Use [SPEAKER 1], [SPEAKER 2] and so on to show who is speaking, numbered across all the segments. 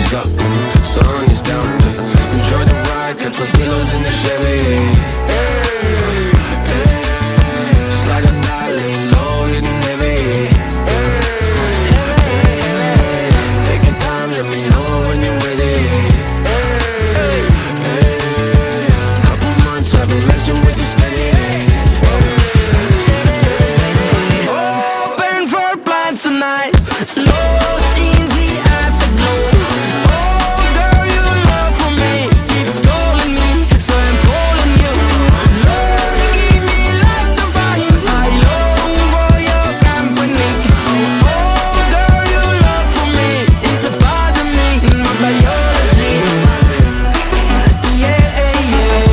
[SPEAKER 1] is up and the sun is down. Enjoy the ride, got some pillows in the Chevy. Slide or die, lay low, hitting heavy. Take your time, let me know when you're ready. Couple months I've been messing with this steady. Open for plans tonight. Lost in the afterglow. Oh girl, your love for me keeps calling me, so I'm calling you. Love, give me life to find. I long for your company. Oh girl, your love for me is a part of me, my biology. Yeah, yeah,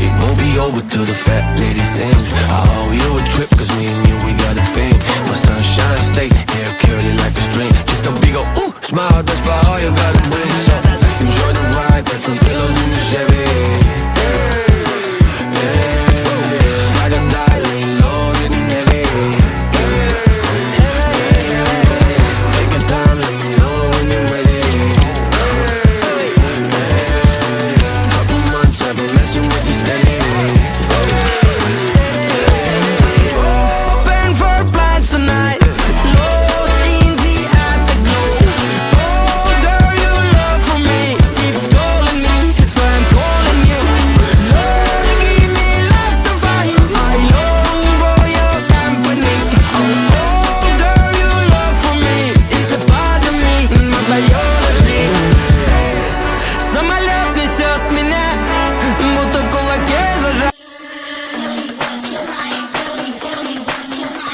[SPEAKER 1] it won't be over till the fat lady sings. I owe you a trip, cause me and you, we got a thing. My sunshine state, hair curly like a string. Just a big ol' ooh, smile, that's about all you gotta bring. So enjoy the ride, got some pillows in the Chevy.